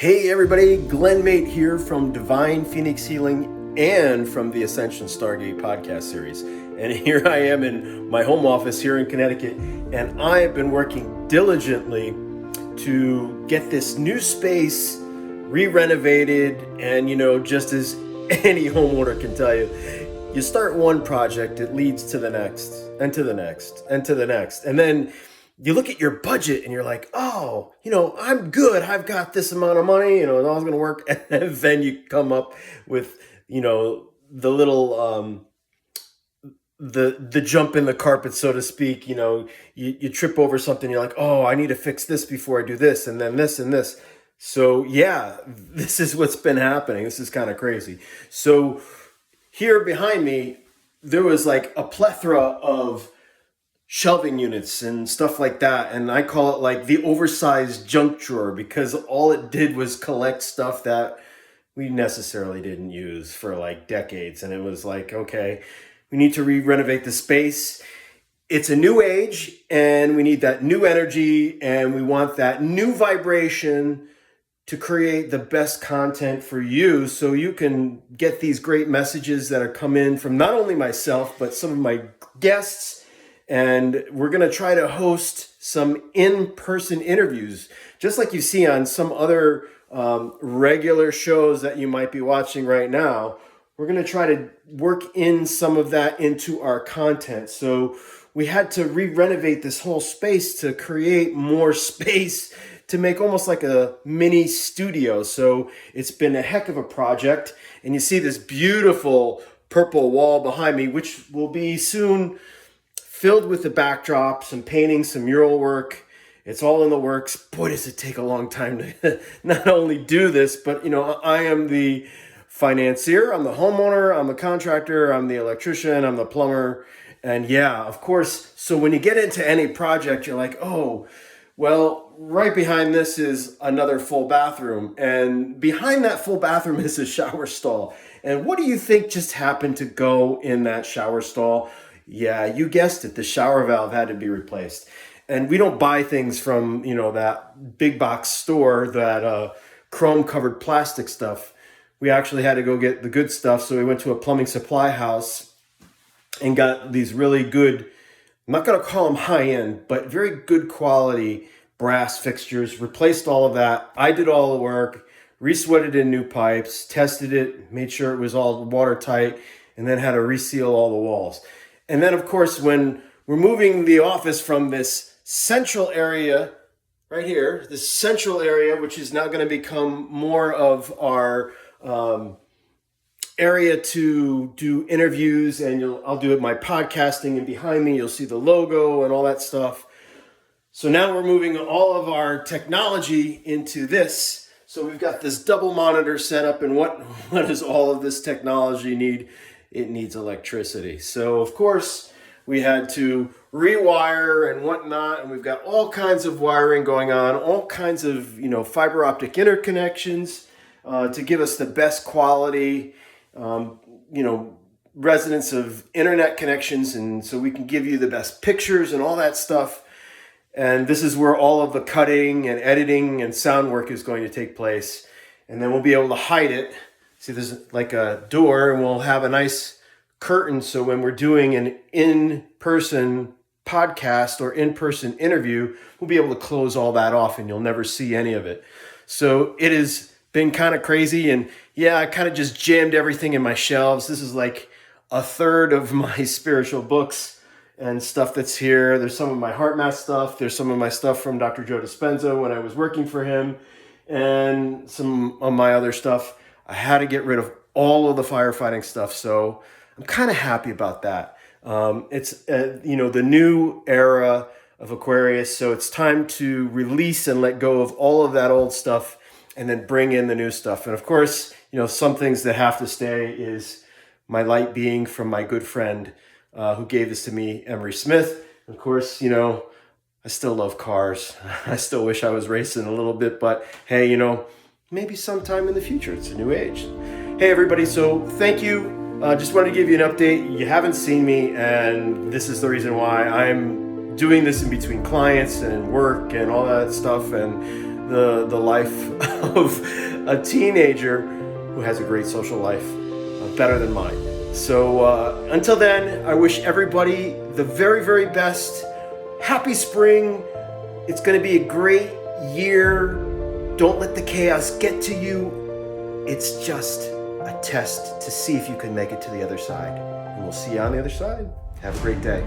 Hey everybody, Glenn Mate here from Divine Phoenix Healing and from the Ascension Stargate podcast series. And here I am in my home office here in Connecticut, and I have been working diligently to get this new space re-renovated. And just as any homeowner can tell you, you start one project, it leads to the next, and to the next, and to the next. And then you look at your budget and you're like, oh, I'm good. I've got this amount of money, it's all going to work. And then you come up with, the little, the jump in the carpet, so to speak. You trip over something. You're like, oh, I need to fix this before I do this, and then this and this. So yeah, this is what's been happening. This is kind of crazy. So here behind me, there was like a plethora of shelving units and stuff like that, and I call it like the oversized junk drawer, because all it did was collect stuff that we necessarily didn't use for like decades. And it was like, okay, we need to renovate the space. It's a new age, and we need that new energy, and we want that new vibration to create the best content for you, so you can get these great messages that are come in from not only myself but some of my guests. And we're going to try to host some in-person interviews, just like you see on some other regular shows that you might be watching right now. We're going to try to work in some of that into our content. So we had to re-renovate this whole space to create more space to make almost like a mini studio. So it's been a heck of a project. And you see this beautiful purple wall behind me, which will be soon filled with the backdrop, some painting, some mural work. It's all in the works. Boy, does it take a long time to not only do this, but I am the financier, I'm the homeowner, I'm the contractor, I'm the electrician, I'm the plumber. And yeah, of course, so when you get into any project, you're like, oh, well, right behind this is another full bathroom. And behind that full bathroom is a shower stall. And what do you think just happened to go in that shower stall? Yeah, you guessed it. The shower valve had to be replaced. And we don't buy things from, that big box store, that chrome covered plastic stuff. We actually had to go get the good stuff. So we went to a plumbing supply house and got these really good, I'm not going to call them high end, but very good quality brass fixtures, replaced all of that. I did all the work, re-sweated in new pipes, tested it, made sure it was all watertight, and then had to reseal all the walls. And then, of course, when we're moving the office from this central area right here, this central area, which is now going to become more of our area to do interviews, and I'll do it my podcasting, and behind me you'll see the logo and all that stuff. So now we're moving all of our technology into this. So we've got this double monitor set up, and what does all of this technology need? It needs electricity. So of course we had to rewire and whatnot, and we've got all kinds of wiring going on, all kinds of fiber optic interconnections to give us the best quality resonance of internet connections, and so we can give you the best pictures and all that stuff. And this is where all of the cutting and editing and sound work is going to take place. And then we'll be able to hide it. See, there's like a door, and we'll have a nice curtain, so when we're doing an in-person podcast or in-person interview, we'll be able to close all that off and you'll never see any of it. So it has been kind of crazy, and yeah, I kind of just jammed everything in my shelves. This is like a third of my spiritual books and stuff that's here. There's some of my heart math stuff. There's some of my stuff from Dr. Joe Dispenza when I was working for him, and some of my other stuff. I had to get rid of all of the firefighting stuff, so I'm kind of happy about that. It's the new era of Aquarius, so it's time to release and let go of all of that old stuff and then bring in the new stuff. And of course, some things that have to stay is my light being from my good friend who gave this to me, Emery Smith. Of course, I still love cars. I still wish I was racing a little bit, but hey, maybe sometime in the future. It's a new age. Hey, everybody. So thank you. Just wanted to give you an update. You haven't seen me, and this is the reason why. I'm doing this in between clients and work and all that stuff. And the life of a teenager who has a great social life, better than mine. So until then, I wish everybody the very, very best. Happy spring. It's going to be a great year. Don't let the chaos get to you. It's just a test to see if you can make it to the other side. And we'll see you on the other side. Have a great day.